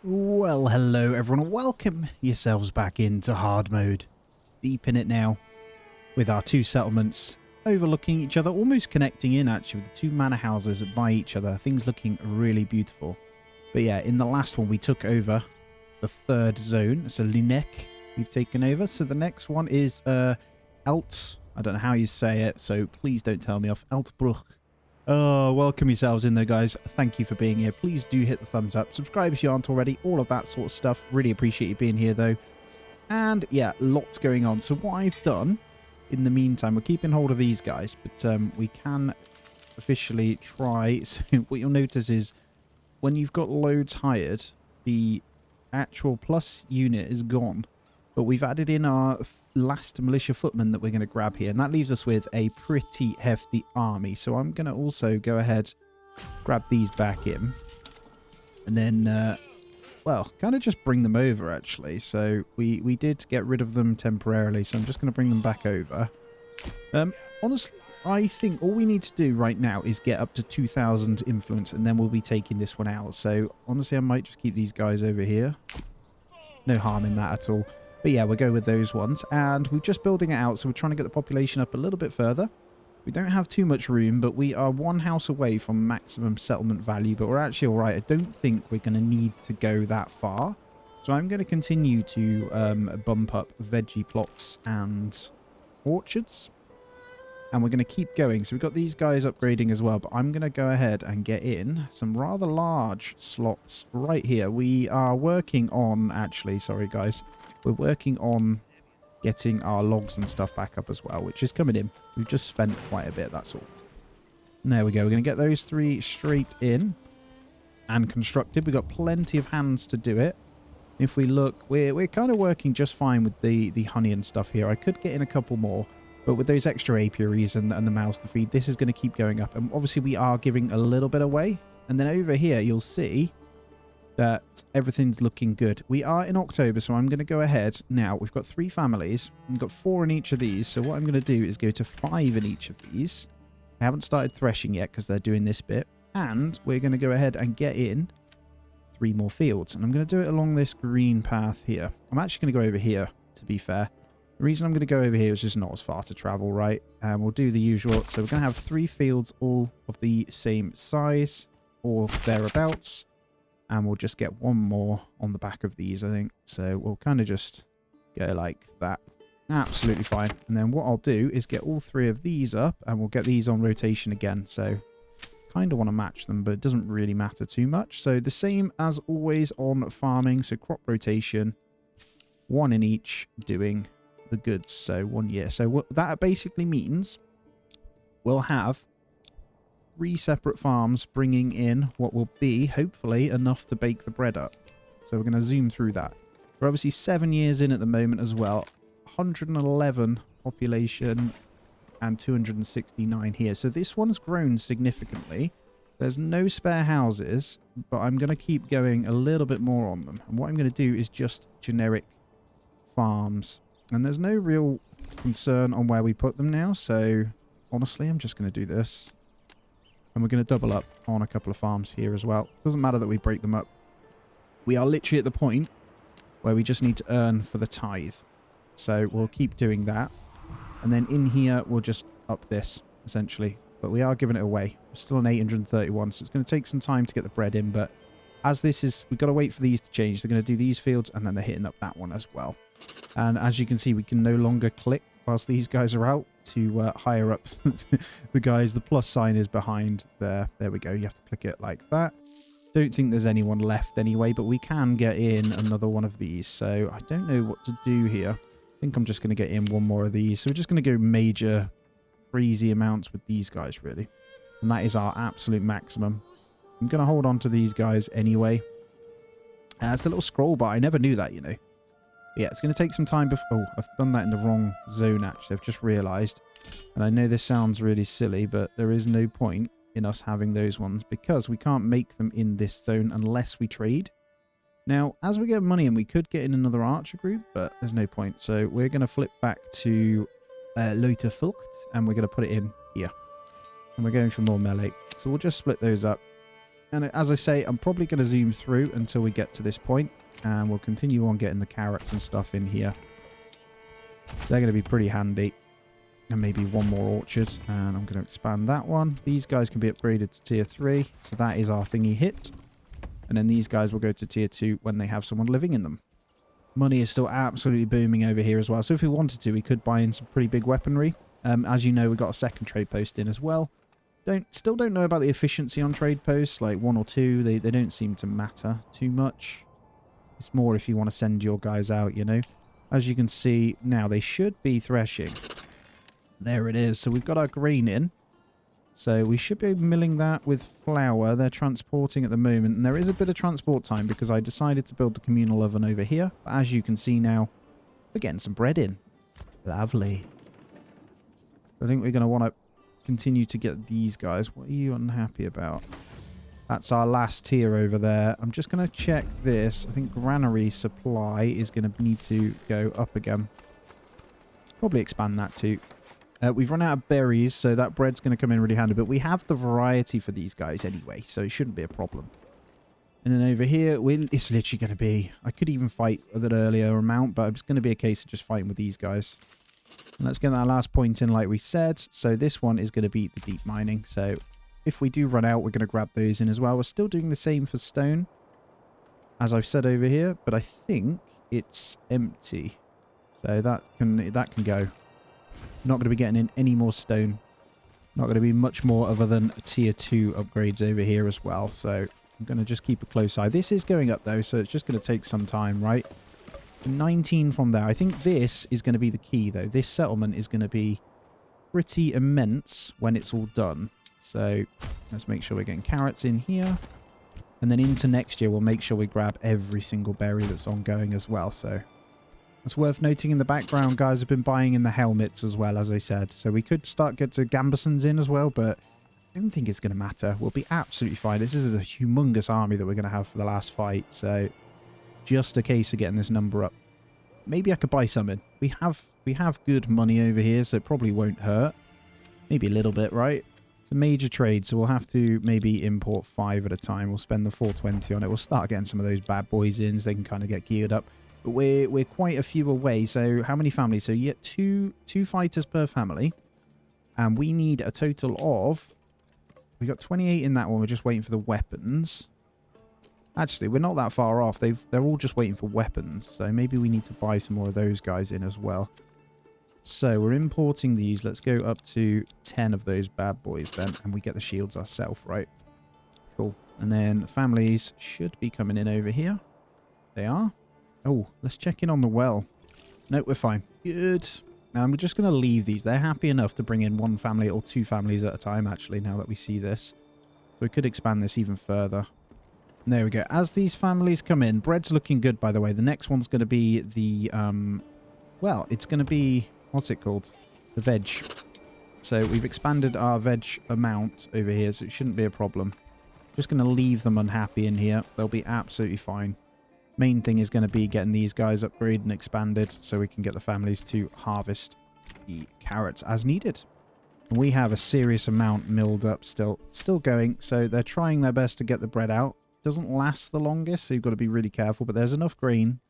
Well, hello everyone, welcome yourselves back into hard mode. Deep in it now, with our two settlements overlooking each other, almost connecting in actually with the two manor houses by each other. Things looking really beautiful. But yeah, in the last one we took over the third zone, so Linek we've taken over. So the next one is Alt, I don't know how you say it, so please don't tell me off, Altbruch. Oh, welcome yourselves in there, guys. Thank you for being here. Please do hit the thumbs up. Subscribe if you aren't already. All of that sort of stuff. Really appreciate you being here, though. And, yeah, lots going on. So what I've done in the meantime, we're keeping hold of these guys, but we can officially try. So what you'll notice is when you've got loads hired, the actual plus unit is gone. But we've added in our last militia footman that we're going to grab here. And that leaves us with a pretty hefty army. So I'm going to also go ahead, grab these back in. And then, well, kind of just bring them over, actually. So we did get rid of them temporarily. So I'm just going to bring them back over. Honestly, I think all we need to do right now is get up to 2,000 influence. And then we'll be taking this one out. So honestly, I might just keep these guys over here. No harm in that at all. But yeah, we'll go with those ones. And we're just building it out, so we're trying to get the population up a little bit further. We don't have too much room, but we are one house away from maximum settlement value. But we're actually all right. I don't think we're going to need to go that far. So I'm going to continue to bump up veggie plots and orchards. And we're going to keep going. So we've got these guys upgrading as well. But I'm going to go ahead and get in some rather large slots right here. We are working on, actually, sorry guys. We're working on getting our logs and stuff back up as well, which is coming in. We've just spent quite a bit, that's all. And there we go. We're going to get those three straight in and constructed. We've got plenty of hands to do it. If we look, we're kind of working just fine with the honey and stuff here. I could get in a couple more, but with those extra apiaries and the mouths to feed, this is going to keep going up. And obviously we are giving a little bit away. And then over here, you'll see that everything's looking good. We are in October, so I'm going to go ahead. Now, we've got 3 families. We've got 4 in each of these. So what I'm going to do is go to 5 in each of these. I haven't started threshing yet because they're doing this bit. And we're going to go ahead and get in 3 more fields. And I'm going to do it along this green path here. I'm actually going to go over here, to be fair. The reason I'm going to go over here is just not as far to travel, right? And we'll do the usual. So we're going to have 3 fields, all of the same size or thereabouts. And we'll just get 1 more on the back of these, I think. So we'll kind of just go like that. Absolutely fine. And then what I'll do is get all 3 of these up, and we'll get these on rotation again. So kind of want to match them, but it doesn't really matter too much. So the same as always on farming. So crop rotation, 1 in each doing the goods. So 1 year. So what that basically means, we'll have 3 separate farms bringing in what will be, hopefully, enough to bake the bread up. So we're going to zoom through that. We're obviously 7 years in at the moment as well. 111 population and 269 here. So this one's grown significantly. There's no spare houses, but I'm going to keep going a little bit more on them. And what I'm going to do is just generic farms. And there's no real concern on where we put them now. So honestly, I'm just going to do this. And we're going to double up on a couple of farms here as well. Doesn't matter that we break them up. We are literally at the point where we just need to earn for the tithe. So we'll keep doing that. And then in here, we'll just up this, essentially. But we are giving it away. We're still on 831, so it's going to take some time to get the bread in. But as this is, we've got to wait for these to change. They're going to do these fields, and then they're hitting up that one as well. And as you can see, we can no longer click whilst these guys are out to hire up the guys. The plus sign is behind there. There we go. You have to click it like that. Don't think there's anyone left anyway, but we can get in another one of these. So I don't know what to do here. I think I'm just going to get in 1 more of these. So we're just going to go major crazy amounts with these guys, really. And that is our absolute maximum. I'm going to hold on to these guys anyway. It's a little scroll bar. I never knew that, you know. Yeah, it's going to take some time before... Oh, I've done that in the wrong zone, actually. I've just realised. And I know this sounds really silly, but there is no point in us having those ones because we can't make them in this zone unless we trade. Now, as we get money in, we could get in another archer group, but there's no point. So we're going to flip back to Leuterfurcht, and we're going to put it in here. And we're going for more melee. So we'll just split those up. And as I say, I'm probably going to zoom through until we get to this point, and we'll continue on getting the carrots and stuff in here. They're going to be pretty handy. And maybe one more orchard, and I'm going to expand that one. These guys can be upgraded to tier 3, so that is our thingy hit. And then these guys will go to tier 2 when they have someone living in them. Money is still absolutely booming over here as well, so if we wanted to, we could buy in some pretty big weaponry. As you know, we've got a second trade post in as well. Still don't know about the efficiency on trade posts, like 1 or 2. They don't seem to matter too much. It's more if you want to send your guys out, you know. As you can see, now they should be threshing. There it is. So we've got our grain in. So we should be milling that with flour. They're transporting at the moment. And there is a bit of transport time because I decided to build the communal oven over here. But as you can see now, we're getting some bread in. Lovely. I think we're going to want to continue to get these guys. What are you unhappy about? That's our last tier over there. I'm just going to check this. I think granary supply is going to need to go up again. Probably expand that too. We've run out of berries, so that bread's going to come in really handy. But we have the variety for these guys anyway, so it shouldn't be a problem. And then over here, it's literally going to be... I could even fight with an earlier amount, but it's going to be a case of just fighting with these guys. And let's get that last point in like we said. So this one is going to be the deep mining. So if we do run out, we're going to grab those in as well. We're still doing the same for stone, as I've said over here, but I think it's empty. So that can go. Not going to be getting in any more stone. Not going to be much more other than tier 2 upgrades over here as well. So I'm going to just keep a close eye. This is going up though, so it's just going to take some time, right? 19 from there. I think this is going to be the key though. This settlement is going to be pretty immense when it's all done. So let's make sure we're getting carrots in here. And then into next year, we'll make sure we grab every single berry that's ongoing as well. So it's worth noting in the background, guys have been buying in the helmets as well, as I said. So we could get to Gambesons in as well, but I don't think it's going to matter. We'll be absolutely fine. This is a humongous army that we're going to have for the last fight. So just a case of getting this number up. Maybe I could buy some in. We have good money over here, so it probably won't hurt. Maybe a little bit, right? It's a major trade, so we'll have to maybe import 5 at a time. We'll spend the 420 on it. We'll start getting some of those bad boys in so they can kind of get geared up. But we're quite a few away. So how many families? So you get two fighters per family. And we need a total of... We got 28 in that one. We're just waiting for the weapons. Actually, we're not that far off. They're all just waiting for weapons. So maybe we need to buy some more of those guys in as well. So we're importing these. Let's go up to 10 of those bad boys then. And we get the shields ourselves, right? Cool. And then the families should be coming in over here. They are. Oh, let's check in on the well. Nope, we're fine. Good. And we're just going to leave these. They're happy enough to bring in 1 family or 2 families at a time, actually, now that we see this. So we could expand this even further. There we go. As these families come in, bread's looking good, by the way. The next one's going to be the, well, it's going to be, what's it called? The veg. So we've expanded our veg amount over here, so it shouldn't be a problem. Just going to leave them unhappy in here. They'll be absolutely fine. Main thing is going to be getting these guys upgraded and expanded so we can get the families to harvest the carrots as needed. And we have a serious amount milled up still going, so they're trying their best to get the bread out. Doesn't last the longest, so you've got to be really careful, but there's enough grain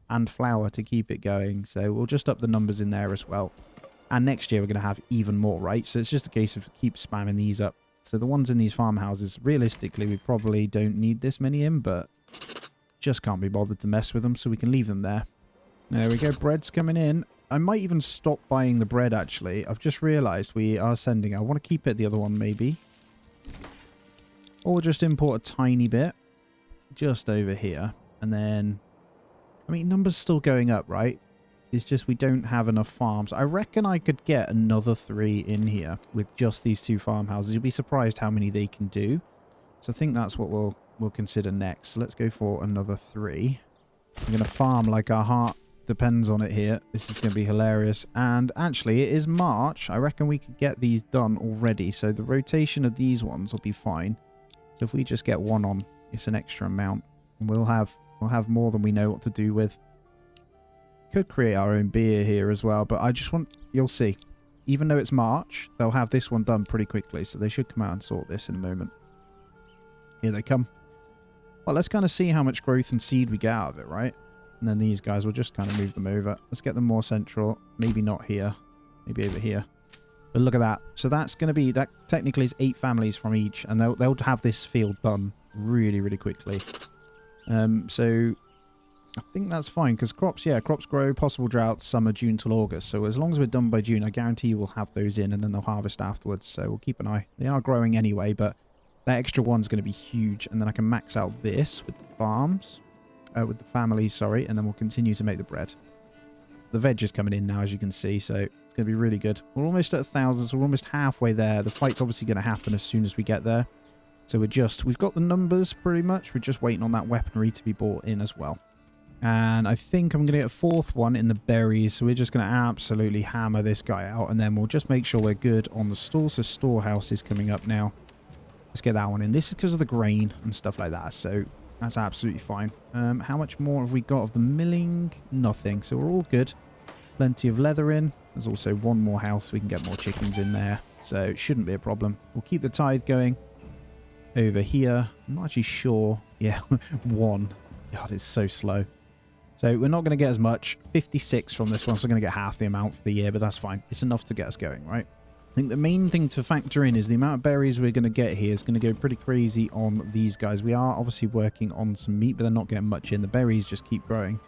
and flour to keep it going, so we'll just up the numbers in there as well. And next year we're going to have even more, right? So it's just a case of keep spamming these up. So the ones in these farmhouses, realistically, we probably don't need this many in, but just can't be bothered to mess with them, so we can leave them there. There we go, bread's coming in. I might even stop buying the bread, actually. I've just realised we are sending... I want to keep it the other one, maybe. Or just import a tiny bit. Just over here. And then... I mean, numbers still going up, right? It's just we don't have enough farms. I reckon I could get another 3 in here with just these 2 farmhouses. You'll be surprised how many they can do. So I think that's what we'll consider next. So let's go for another 3. I'm going to farm like our heart depends on it here. This is going to be hilarious. And actually, it is March. I reckon we could get these done already. So the rotation of these ones will be fine. So if we just get 1 on, it's an extra amount. And we'll have more than we know what to do with. Could create our own beer here as well. But I just want... You'll see. Even though it's March, they'll have this one done pretty quickly. So they should come out and sort this in a moment. Here they come. Well, let's kind of see how much growth and seed we get out of it, right? And then these guys, will just kind of move them over. Let's get them more central. Maybe not here. Maybe over here. But look at that. So that's going to be, that technically is 8 families from each. And they'll have this field done really, really quickly. So I think that's fine because crops grow, possible droughts, summer, June till August. So as long as we're done by June, I guarantee you we'll have those in and then they'll harvest afterwards. So we'll keep an eye. They are growing anyway, but that extra one's going to be huge. And then I can max out this with the farms, with the families, sorry, and then we'll continue to make the bread. The veg is coming in now, as you can see, so it's going to be really good. We're almost at 1,000, so we're almost halfway there. The fight's obviously going to happen as soon as we get there. So we've got the numbers pretty much. We're just waiting on that weaponry to be bought in as well. And I think I'm going to get a 4th one in the berries. So we're just going to absolutely hammer this guy out. And then we'll just make sure we're good on the store. So storehouse is coming up now. Let's get that one in. This is because of the grain and stuff like that. So that's absolutely fine. How much more have we got of the milling? Nothing. So we're all good. Plenty of leather in. There's also one more house. We can get more chickens in there. So it shouldn't be a problem. We'll keep the tithe going. Over here. I'm not actually sure. Yeah, 1. God, it's so slow. So we're not going to get as much. 56 from this one, so we're going to get half the amount for the year, but that's fine. It's enough to get us going, right? I think the main thing to factor in is the amount of berries we're going to get here is going to go pretty crazy on these guys. We are obviously working on some meat, but they're not getting much in. The berries just keep growing,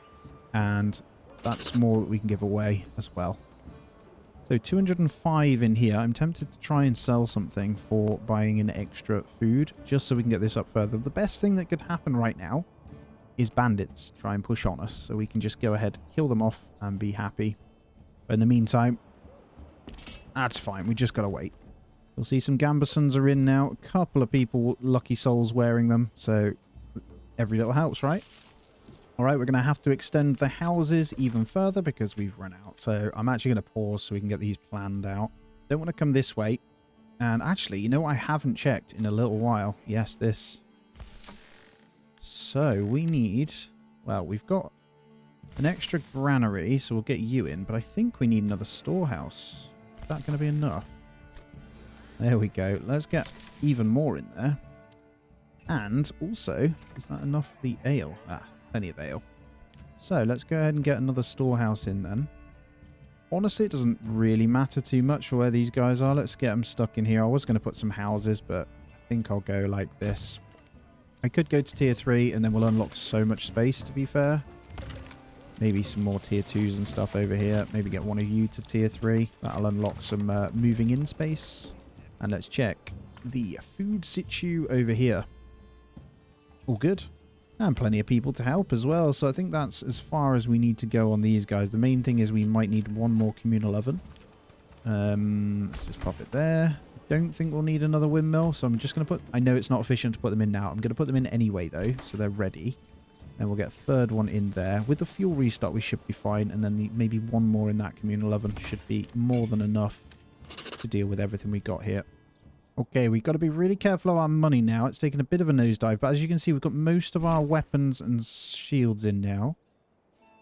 and that's more that we can give away as well. So 205 in here. I'm tempted to try and sell something for buying in extra food, just so we can get this up further. The best thing that could happen right now is bandits try and push on us, so we can just go ahead, kill them off, and be happy. But in the meantime, that's fine. We just got to wait. You'll see some gambesons are in now. A couple of people, lucky souls, wearing them, so every little helps, right? All right, we're going to have to extend the houses even further because we've run out. So I'm actually going to pause so we can get these planned out. Don't want to come this way. And actually, you know what I haven't checked in a little while? Yes, this. So we need, well, we've got an extra granary, so we'll get you in. But I think we need another storehouse. Is that going to be enough? There we go. Let's get even more in there. And also, is that enough for the ale? Ah, plenty of ale. So let's go ahead and get another storehouse in then. Honestly, it doesn't really matter too much for where these guys are. Let's get them stuck in here. I was going to put some houses, but I think I'll go like this. I could go to tier 3 and then we'll unlock so much space, to be fair. Maybe some more tier 2s and stuff over here. Maybe get one of you to tier 3. That'll unlock some moving in space. And let's check the food situ over here. All good. And plenty of people to help as well. So I think that's as far as we need to go on these guys. The main thing is we might need one more communal oven. Let's just pop it there. Don't think we'll need another windmill, so I'm just going to put... I know it's not efficient to put them in now. I'm going to put them in anyway, though, so they're ready. And we'll get a third one in there. With the fuel restock, we should be fine. And then maybe one more in that communal oven should be more than enough to deal with everything we got here. Okay, we've got to be really careful of our money now. It's taken a bit of a nosedive, but as you can see, we've got most of our weapons and shields in now.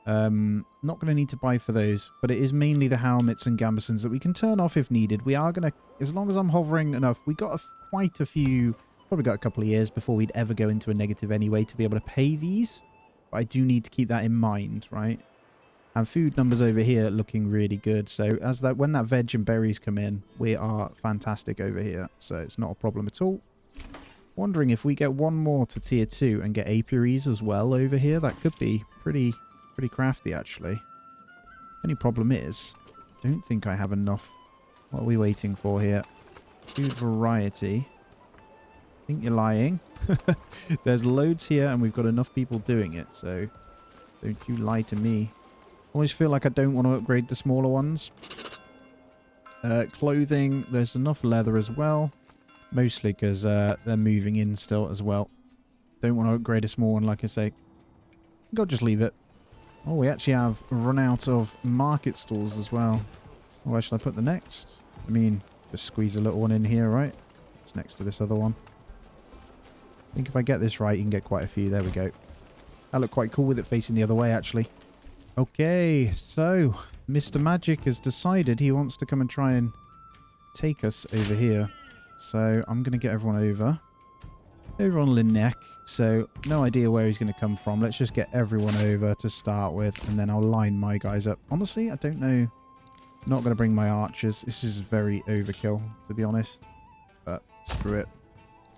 Not going to need to buy for those, but it is mainly the helmets and gambesons that we can turn off if needed. We are going to, as long as I'm hovering enough, we got quite a few, probably got a couple of years before we'd ever go into a negative anyway to be able to pay these. But I do need to keep that in mind, right? And food numbers over here looking really good. So as that, when that veg and berries come in, we are fantastic over here. So it's not a problem at all. Wondering if we get one more to tier 2 and get apiaries as well over here. That could be pretty crafty, actually. Only problem is, I don't think I have enough. What are we waiting for here? Food variety. I think you're lying. There's loads here and we've got enough people doing it, so don't you lie to me. Always feel like I don't want to upgrade the smaller ones. Clothing, there's enough leather as well. Mostly because they're moving in still as well. Don't want to upgrade a small one, like I say. I think I'll just leave it. Oh, we actually have run out of market stalls as well. Where should I put the next? I mean, just squeeze a little one in here, right? It's next to this other one. I think if I get this right, you can get quite a few. There we go. That looked quite cool with it facing the other way, actually. Okay, so Mr. Magic has decided he wants to come and try and take us over here. So I'm going to get everyone over. over on Linneck. So no idea where he's going to come from. Let's just get everyone over to start with, and then I'll line my guys up. Honestly, I don't know. Not going to bring my archers. This is very overkill, to be honest. But screw it.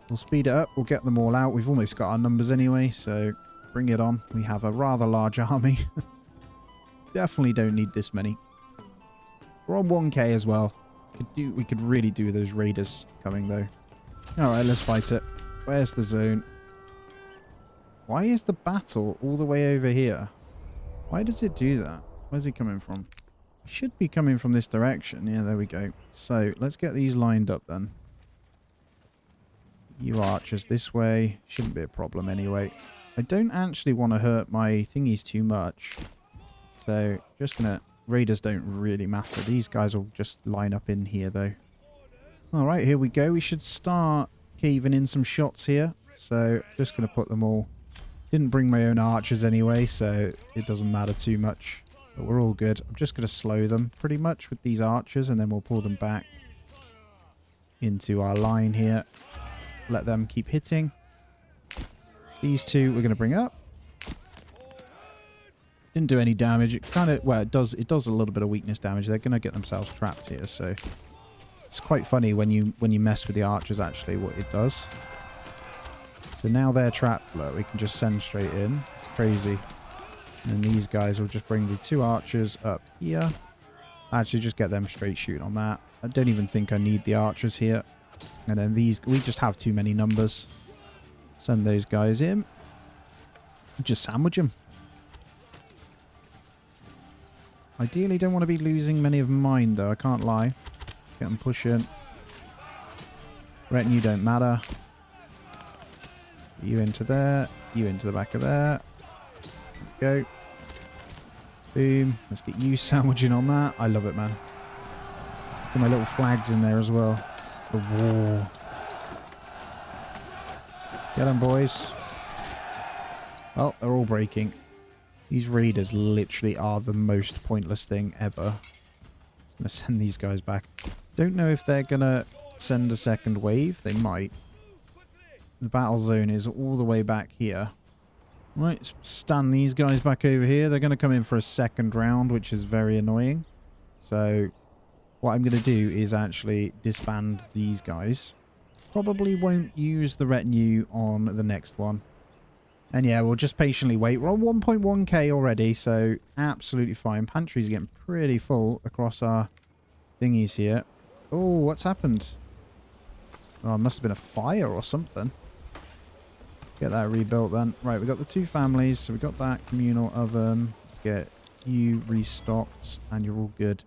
We'll speed it up. We'll get them all out. We've almost got our numbers anyway, so bring it on. We have a rather large army. Definitely don't need this many. We're on 1k as well. We could really do those raiders coming, though. Alright, let's fight it. Where's the zone? Why is the battle all the way over here? Why does it do that? Where's he coming from? He should be coming from this direction. Yeah, there we go. So, let's get these lined up then. You archers this way. Shouldn't be a problem anyway. I don't actually want to hurt my thingies too much. So, just gonna... Raiders don't really matter. These guys will just line up in here, though. Alright, here we go. We should start caving in some shots here. So, just gonna put them all... Didn't bring my own archers anyway, so it doesn't matter too much. But we're all good. I'm just gonna slow them, pretty much, with these archers, and then we'll pull them back into our line here. Let them keep hitting. These two we're going to bring up. Didn't do any damage. It kind of, well, it does a little bit of weakness damage. They're going to get themselves trapped here, so it's quite funny when you mess with the archers, actually, what it does. So now they're trapped. Look, we can just send straight in. It's crazy. And then these guys will just bring the two archers up here. Actually, just get them straight shooting on that. I don't even think I need the archers here. And then these, we just have too many numbers. Send those guys in. Just sandwich them. Ideally, don't want to be losing many of mine, though. I can't lie. Get them pushing. Retinue don't matter. You into there. You into the back of there. Go. Boom. Let's get you sandwiching on that. I love it, man. Get my little flags in there as well. The war. Get them, boys. Oh, they're all breaking. These raiders literally are the most pointless thing ever. I'm going to send these guys back. Don't know if they're going to send a second wave. They might. The battle zone is all the way back here. Right, let's stand these guys back over here. They're going to come in for a second round, which is very annoying. So... what I'm going to do is actually disband these guys. Probably won't use the retinue on the next one. And yeah, we'll just patiently wait. We're on 1.1k already, so absolutely fine. Pantry's getting pretty full across our thingies here. Oh, what's happened? Oh, it must have been a fire or something. Get that rebuilt then. Right, we've got the two families, so we've got that communal oven. Let's get you restocked, and you're all good.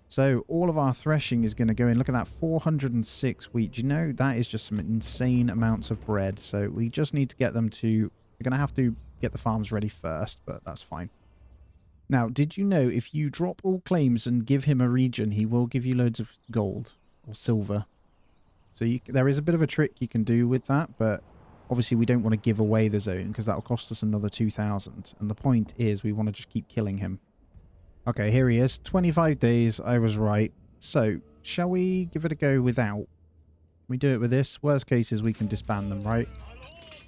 So all of our threshing is going to go in. Look at that, 406 wheat. Do you know, that is just some insane amounts of bread. So we just need to get them to... we're going to have to get the farms ready first, but that's fine. Now, did you know if you drop all claims and give him a region, he will give you loads of gold or silver? So there is a bit of a trick you can do with that, but obviously we don't want to give away the zone because that will cost us another 2,000. And the point is we want to just keep killing him. Okay, here he is. 25 days. I was right. So, shall we give it a go without? We do it with this. Worst case is we can disband them, right?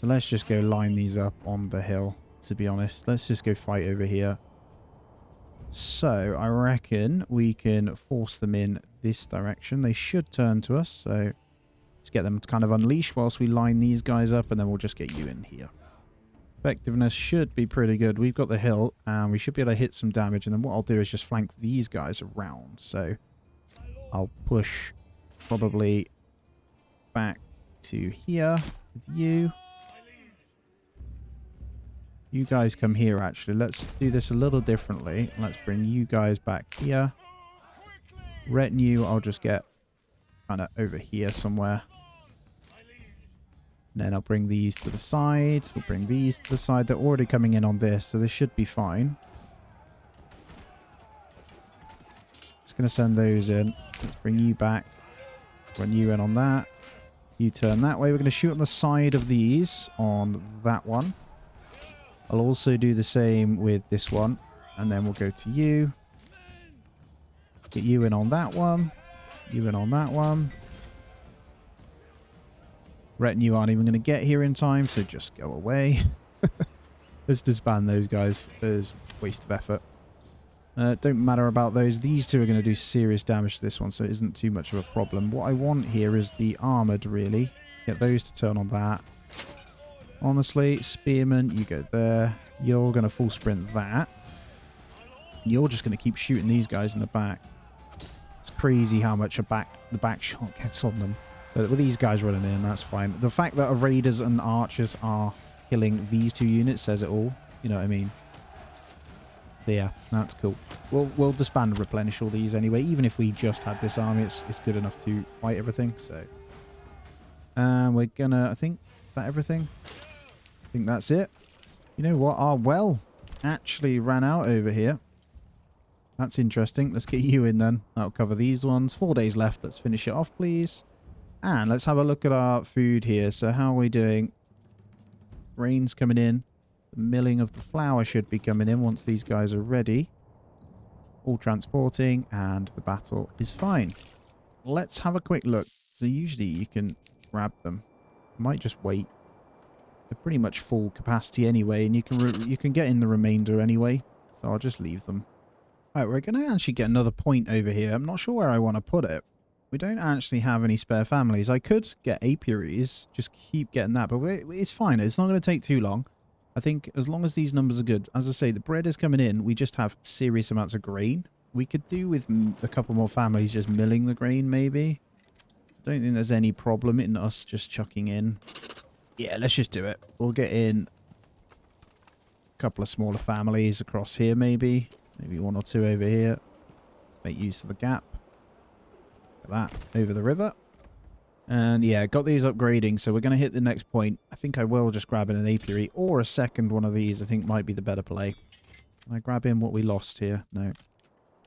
So let's just go line these up on the hill, to be honest. Let's just go fight over here. So, I reckon we can force them in this direction. They should turn to us, so let's get them to kind of unleash whilst we line these guys up, and then we'll just get you in here. Effectiveness should be pretty good. We've got the hill, and we should be able to hit some damage, and then what I'll do is just flank these guys around. So I'll push probably back to here with you. You guys come here, actually. Let's do this a little differently. Let's bring you guys back here. Retinue, I'll just get kind of over here somewhere. And then I'll bring these to the side. We'll bring these to the side. They're already coming in on this, so this should be fine. Just going to send those in. Let's bring you back. Bring you in on that. You turn that way. We're going to shoot on the side of these on that one. I'll also do the same with this one. And then we'll go to you. Get you in on that one. You in on that one. Retinue aren't even going to get here in time, so just go away. Let's disband those guys. There's waste of effort. Don't matter about those. These two are going to do serious damage to this one, so it isn't too much of a problem. What I want here is the armoured, really. Get those to turn on that. Honestly, spearman, you go there. You're going to full sprint that. You're just going to keep shooting these guys in the back. It's crazy how much the back shot gets on them. But with these guys running in, that's fine. The fact that raiders and archers are killing these two units says it all. You know what I mean? But yeah, that's cool. We'll disband and replenish all these anyway. Even if we just had this army, it's good enough to fight everything. So, we're gonna. I think is that everything. I think that's it. You know what? Our well actually ran out over here. That's interesting. Let's get you in then. That'll cover these ones. 4 days left. Let's finish it off, please. And let's have a look at our food here. So how are we doing? Rain's coming in. The milling of the flour should be coming in once these guys are ready. All transporting, and the battle is fine. Let's have a quick look. So usually you can grab them. I might just wait. They're pretty much full capacity anyway, and you can get in the remainder anyway. So I'll just leave them. Right, we're going to actually get another point over here. I'm not sure where I want to put it. We don't actually have any spare families. I could get apiaries, just keep getting that, but it's fine. It's not going to take too long. I think as long as these numbers are good. As I say, the bread is coming in. We just have serious amounts of grain. We could do with a couple more families just milling the grain, maybe. I don't think there's any problem in us just chucking in. Yeah, let's just do it. We'll get in a couple of smaller families across here, maybe. Maybe one or two over here. Let's make use of the gap. That over the river. And yeah, got these upgrading, so we're going to hit the next point. I think I will just grab in an apiary or a second one of these. I think might be the better play. Can I grab in what we lost here? No. I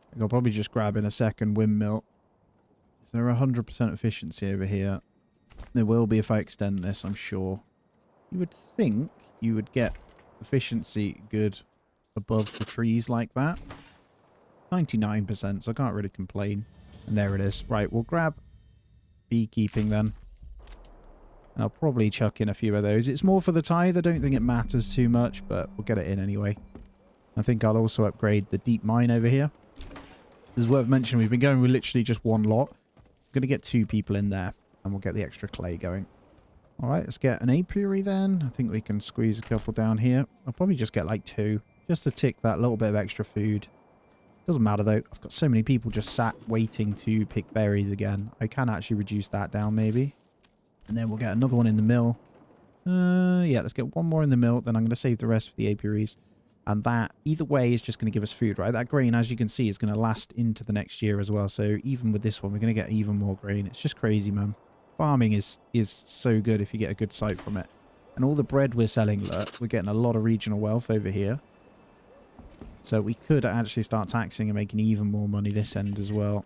think I'll probably just grab in a second windmill. Is there 100% efficiency over here? There will be if I extend this, I'm sure. You would think you would get efficiency good above the trees like that. 99%, so I can't really complain. And there it is. Right, we'll grab beekeeping then. And I'll probably chuck in a few of those. It's more for the tithe. I don't think it matters too much, but we'll get it in anyway. I think I'll also upgrade the deep mine over here. This is worth mentioning. We've been going with literally just one lot. I'm going to get 2 people in there, and we'll get the extra clay going. All right, let's get an apiary then. I think we can squeeze a couple down here. I'll probably just get like 2, just to tick that little bit of extra food. Doesn't matter though. I've got so many people just sat waiting to pick berries again. I can actually reduce that down maybe. And then we'll get another one in the mill. Yeah, let's get one more in the mill. Then I'm going to save the rest for the apiaries. And that, either way, is just going to give us food, right? That grain, as you can see, is going to last into the next year as well. So even with this one, we're going to get even more grain. It's just crazy, man. Farming is so good if you get a good site from it. And all the bread we're selling, look, we're getting a lot of regional wealth over here. So we could actually start taxing and making even more money this end as well.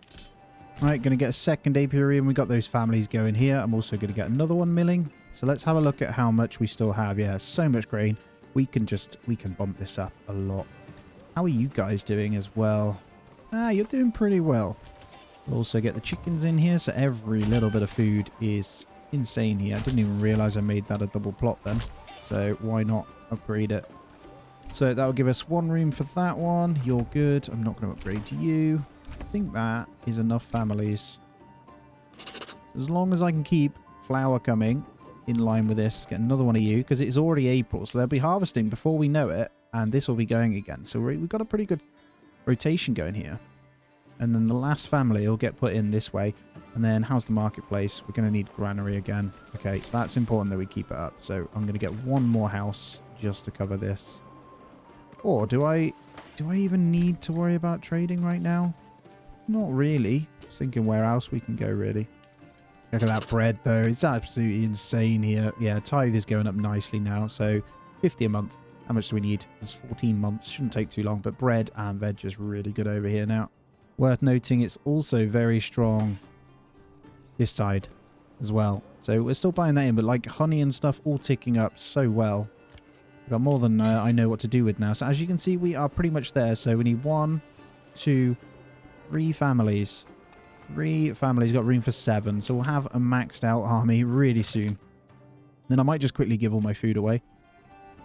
Alright, going to get a second apiary and we got those families going here. I'm also going to get another one milling. So let's have a look at how much we still have. Yeah, so much grain. We can bump this up a lot. How are you guys doing as well? Ah, you're doing pretty well. We'll also get the chickens in here. So every little bit of food is insane here. I didn't even realize I made that a double plot then. So why not upgrade it? So that'll give us 1 room for that one. You're good. I'm not going to upgrade to you. I think that is enough families. As long as I can keep flour coming in line with this, get another one of you, because it's already April, so they'll be harvesting before we know it, and this will be going again. So we've got a pretty good rotation going here. And then the last family will get put in this way. And then how's the marketplace? We're going to need granary again. Okay, that's important that we keep it up. So I'm going to get 1 more house just to cover this. Or do I even need to worry about trading right now? Not really. Just thinking where else we can go, really. Look at that bread, though. It's absolutely insane here. Yeah, tithe is going up nicely now. So 50 a month. How much do we need? It's 14 months. Shouldn't take too long. But bread and veg is really good over here now. Worth noting, it's also very strong this side as well. So we're still buying that in. But like honey and stuff all ticking up so well. We've got more than I know what to do with now. So as you can see, we are pretty much there. So we need 1, 2, 3 families. 3 families, got room for 7. So we'll have a maxed out army really soon. Then I might just quickly give all my food away.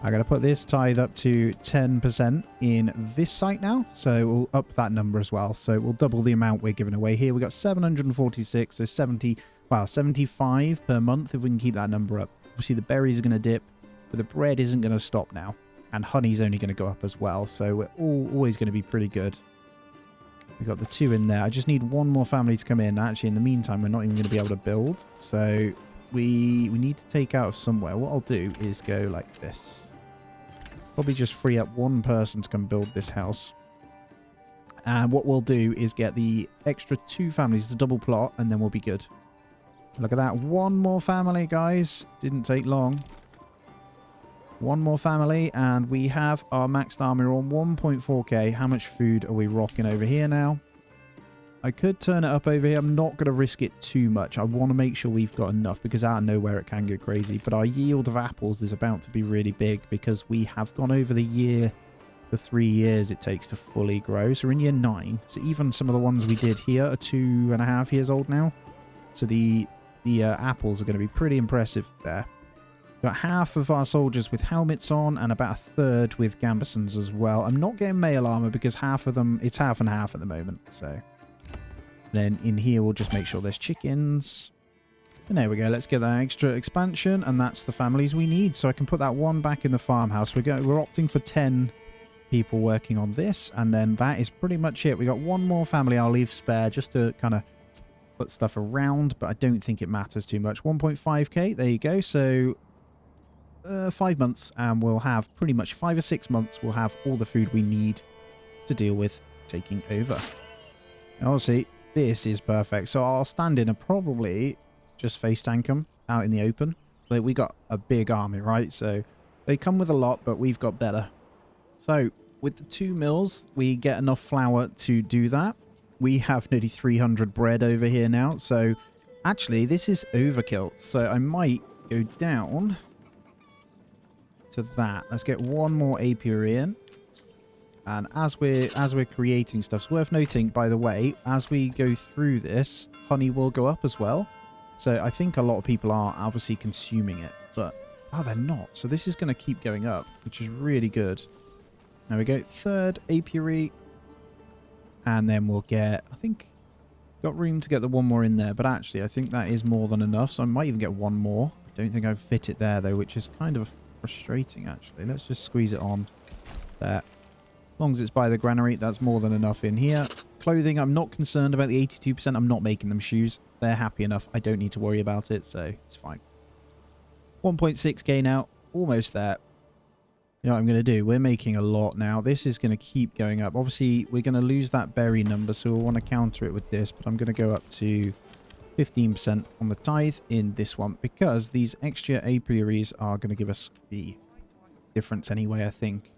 I'm going to put this tithe up to 10% in this site now. So we'll up that number as well. So we'll double the amount we're giving away here. We got 746, so 70, wow, 75 per month if we can keep that number up. Obviously the berries are going to dip, but the bread isn't going to stop now. And honey's only going to go up as well. So we're always going to be pretty good. We've got the 2 in there. I just need one more family to come in. Actually, in the meantime, we're not even going to be able to build. So we need to take out of somewhere. What I'll do is go like this. Probably just free up one person to come build this house. And what we'll do is get the extra 2 families to double plot, and then we'll be good. Look at that. One more family, guys. Didn't take long. One more family, and we have our maxed armor on 1.4k. How much food are we rocking over here now? I could turn it up over here. I'm not going to risk it too much. I want to make sure we've got enough because out of nowhere it can go crazy. But our yield of apples is about to be really big because we have gone over the 3 years it takes to fully grow. So we're in year 9. So even some of the ones we did here are 2.5 years old now. So the apples are going to be pretty impressive there. Got half of our soldiers with helmets on and about a third with gambesons as well. I'm not getting mail armor because half of them, it's half and half at the moment. So then in here, we'll just make sure there's chickens. And there we go. Let's get that extra expansion. And that's the families we need. So I can put that one back in the farmhouse. We're opting for 10 people working on this. And then that is pretty much it. We got one more family I'll leave spare just to kind of put stuff around. But I don't think it matters too much. 1.5k. There you go. So 5 months. And we'll have pretty much 5 or 6 months. We'll have all the food we need to deal with taking over. Obviously, this is perfect. So I'll stand in and probably just face tank them out in the open. But we got a big army, right? So they come with a lot, but we've got better. So with the 2 mills, we get enough flour to do that. We have nearly 300 bread over here now. So actually, this is overkill. So I might go down to that. Let's get one more apiary in. And as we're creating stuff, it's worth noting, by the way, as we go through this, honey will go up as well. So I think a lot of people are obviously consuming it, but they're not. So this is going to keep going up, which is really good. There we go. 3rd apiary. And then we'll get, I think, got room to get the one more in there. But actually, I think that is more than enough. So I might even get one more. I don't think I've fit it there, though, which is kind of frustrating, actually. Let's just squeeze it on there. As long as it's by the granary, that's more than enough in here. Clothing, I'm not concerned about the 82%. I'm not making them shoes. They're happy enough. I don't need to worry about it, so it's fine. 1.6k now. Almost there. You know what I'm going to do? We're making a lot now. This is going to keep going up. Obviously, we're going to lose that berry number, so we'll want to counter it with this. But I'm going to go up to 15% on the tithe in this one because these extra apiaries are going to give us the difference anyway, I think.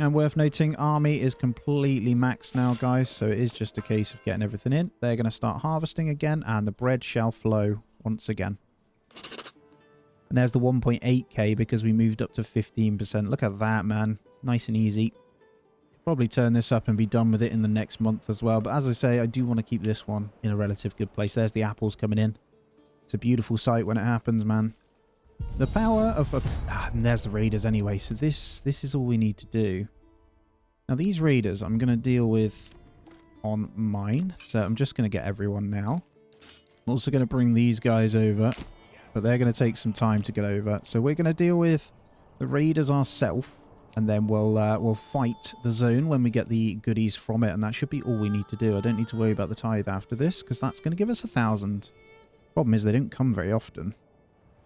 And worth noting, army is completely maxed now, guys. So it is just a case of getting everything in. They're going to start harvesting again, and the bread shall flow once again. And there's the 1.8k because we moved up to 15%. Look at that, man. Nice and easy. Probably turn this up and be done with it in the next month as well. But as I say, I do want to keep this one in a relative good place. There's the apples coming in. It's a beautiful sight when it happens, man. The power of... and there's the raiders anyway. So this is all we need to do. Now, these raiders I'm going to deal with on mine. So I'm just going to get everyone now. I'm also going to bring these guys over. But they're going to take some time to get over. So we're going to deal with the raiders ourselves. And then we'll fight the zone when we get the goodies from it. And that should be all we need to do. I don't need to worry about the tithe after this. Because that's going to give us 1,000. Problem is they don't come very often.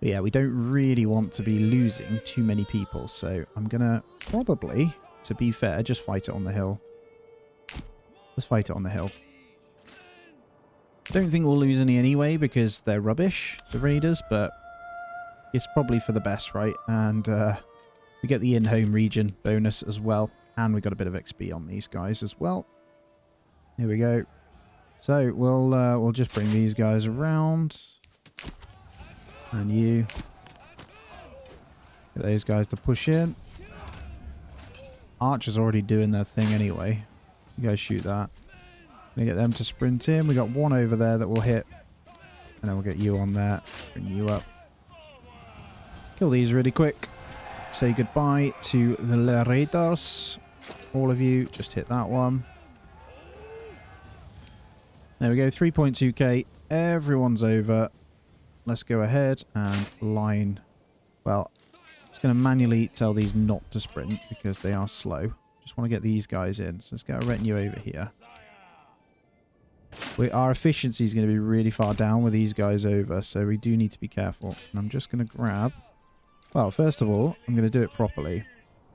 But yeah, we don't really want to be losing too many people. So I'm going to probably, to be fair, just fight it on the hill. Let's fight it on the hill. Don't think we'll lose any anyway because they're rubbish, the raiders. But it's probably for the best, right? And we get the in-home region bonus as well. And we got a bit of XP on these guys as well. Here we go. So we'll just bring these guys around. And you. Get those guys to push in. Archer's already doing their thing anyway. You guys shoot that. Gonna get them to sprint in. We got one over there that will hit. And then we'll get you on that. Bring you up. Kill these really quick. Say goodbye to the raiders. All of you, just hit that one. There we go, 3.2k. Everyone's over. Let's go ahead and line. Well, I'm just going to manually tell these not to sprint because they are slow. Just want to get these guys in. So let's get a retinue over here. Our efficiency is going to be really far down with these guys over, so we do need to be careful. And I'm just going to grab... Well, first of all, I'm going to do it properly.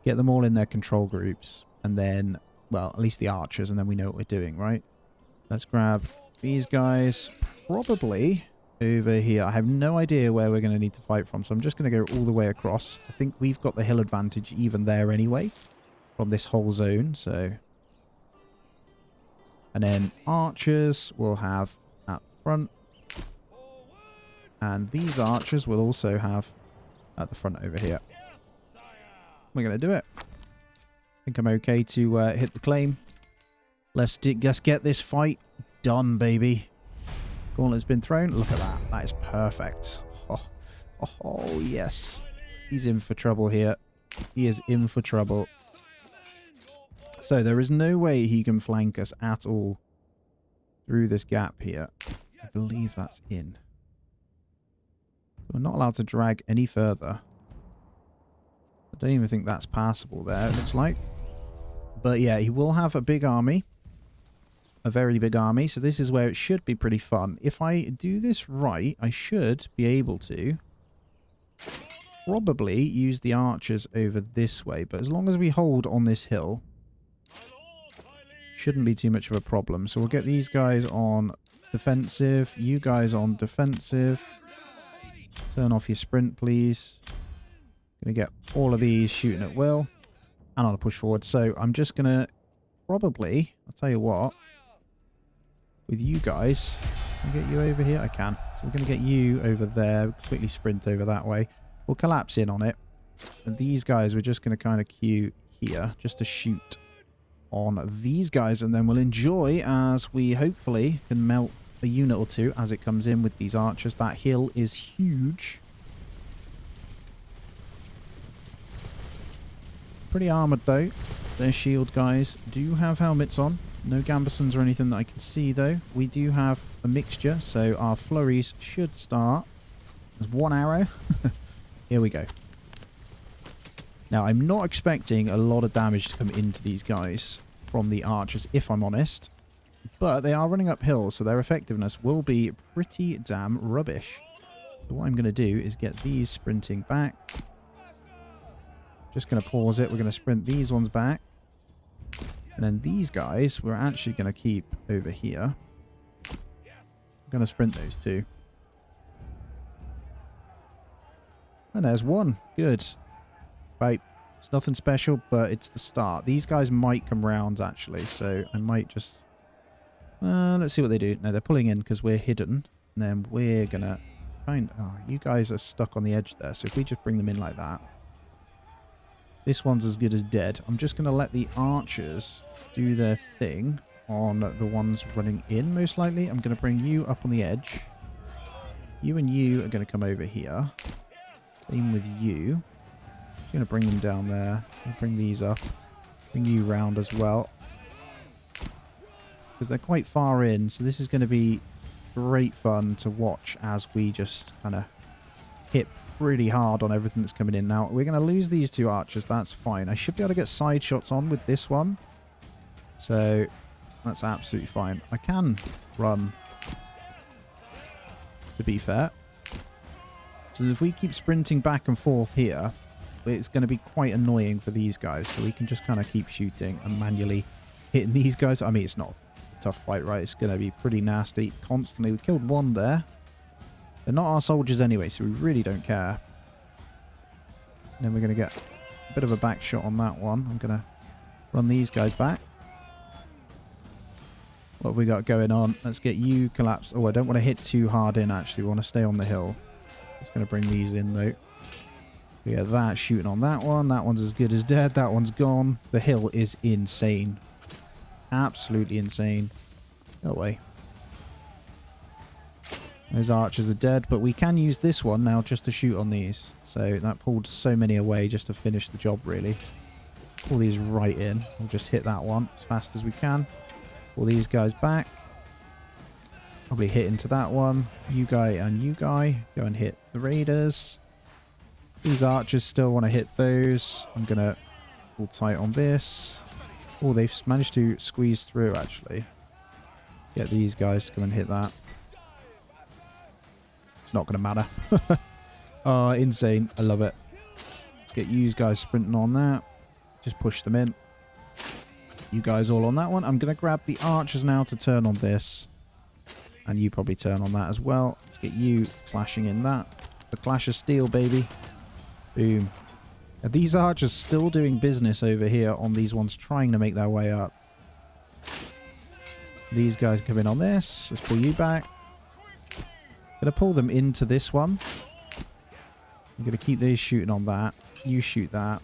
Get them all in their control groups. And then, well, at least the archers, and then we know what we're doing, right? Let's grab these guys probably over here. I have no idea where we're going to need to fight from, so I'm just going to go all the way across. I think we've got the hill advantage even there anyway from this whole zone, so... And then archers will have at the front. And these archers will also have at the front over here. We're going to do it. I think I'm okay to hit the claim. Let's get this fight done, baby. Gauntlet's been thrown. Look at that. That is perfect. Oh, yes. He's in for trouble here. He is in for trouble. So there is no way he can flank us at all through this gap here. I believe that's in. We're not allowed to drag any further. I don't even think that's passable there, it looks like. But yeah, he will have a big army. A very big army. So this is where it should be pretty fun. If I do this right, I should be able to probably use the archers over this way. But as long as we hold on this hill, shouldn't be too much of a problem. So we'll get these guys on defensive. You guys on defensive. Turn off your sprint, please. Gonna get all of these shooting at will. And on a push forward. So I'm just gonna probably, I'll tell you what, with you guys, can I get you over here? I can. So we're gonna get you over there. Quickly sprint over that way. We'll collapse in on it. And these guys, we're just gonna kind of queue here just to shoot on these guys, and then we'll enjoy as we hopefully can melt a unit or two as it comes in with these archers. That hill is huge. Pretty armoured though. Their shield guys do have helmets on. No gambesons or anything that I can see though. We do have a mixture, so our flurries should start. There's one arrow. Here we go. Now, I'm not expecting a lot of damage to come into these guys from the archers, if I'm honest. But they are running uphill, so their effectiveness will be pretty damn rubbish. So what I'm going to do is get these sprinting back. Just going to pause it. We're going to sprint these ones back. And then these guys, we're actually going to keep over here. I'm going to sprint those two. And there's one. Good. Right, it's nothing special, but it's the start. These guys might come round, actually, so I might just... let's see what they do. No, they're pulling in because we're hidden, and then we're going to find... Oh, you guys are stuck on the edge there, so if we just bring them in like that... This one's as good as dead. I'm just going to let the archers do their thing on the ones running in, most likely. I'm going to bring you up on the edge. You and you are going to come over here. Same with you. I'm going to bring them down there. I'll bring these up. Bring you round as well. Because they're quite far in, so this is going to be great fun to watch as we just kind of hit pretty hard on everything that's coming in. Now, we're going to lose these two archers. That's fine. I should be able to get side shots on with this one. So, that's absolutely fine. I can run, to be fair. So if we keep sprinting back and forth here, it's going to be quite annoying for these guys. So we can just kind of keep shooting and manually hitting these guys. I mean, it's not a tough fight, right? It's going to be pretty nasty constantly. We killed one there. They're not our soldiers anyway, so we really don't care. And then we're going to get a bit of a back shot on that one. I'm going to run these guys back. What have we got going on? Let's get you collapsed. Oh, I don't want to hit too hard in, actually. We want to stay on the hill. Just going to bring these in, though. We got that shooting on that one. That one's as good as dead. That one's gone. The hill is insane. Absolutely insane. Go away. Those archers are dead, but we can use this one now just to shoot on these. So that pulled so many away just to finish the job, really. Pull these right in. We'll just hit that one as fast as we can. Pull these guys back. Probably hit into that one. You guy and you guy. Go and hit the raiders. These archers still want to hit those. I'm going to pull tight on this. Oh, they've managed to squeeze through, actually. Get these guys to come and hit that. It's not going to matter. Oh, insane. I love it. Let's get you guys sprinting on that. Just push them in. You guys all on that one. I'm going to grab the archers now to turn on this. And you probably turn on that as well. Let's get you clashing in that. The clash of steel, baby. Boom. Are these archers still doing business over here on these ones trying to make their way up? These guys come in on this. Let's pull you back. Gonna pull them into this one. I'm gonna keep these shooting on that. You shoot that.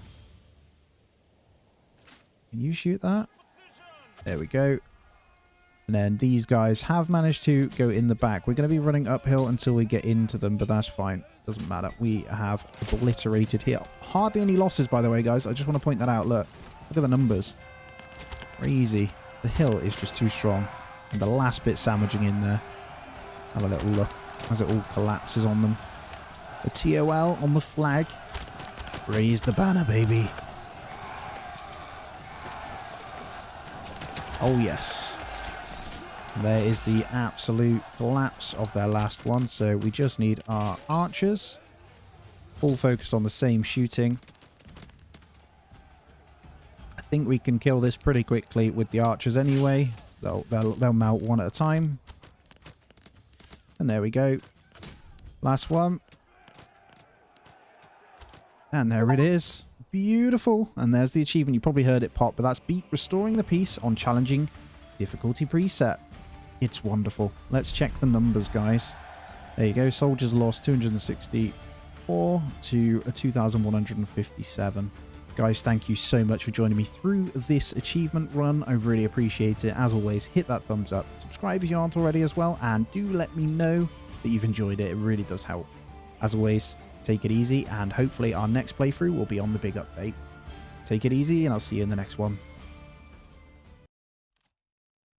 Can you shoot that? There we go. And then these guys have managed to go in the back. We're going to be running uphill until we get into them, but that's fine. Doesn't matter. We have obliterated here. Hardly any losses, by the way, guys. I just want to point that out. Look at the numbers. Crazy. The hill is just too strong. And the last bit sandwiching in there. Let's have a little look as it all collapses on them. The TOL on the flag. Raise the banner, baby. Oh, yes. There is the absolute collapse of their last one. So we just need our archers. All focused on the same shooting. I think we can kill this pretty quickly with the archers anyway. They'll melt one at a time. And there we go. Last one. And there it is. Beautiful. And there's the achievement. You probably heard it pop, but that's beat restoring the peace on challenging difficulty preset. It's wonderful. Let's check the numbers, guys. There you go. Soldiers lost 264 to 2,157. Guys, thank you so much for joining me through this achievement run. I really appreciate it. As always, hit that thumbs up. Subscribe if you aren't already as well. And do let me know that you've enjoyed it. It really does help. As always, take it easy. And hopefully our next playthrough will be on the big update. Take it easy, and I'll see you in the next one.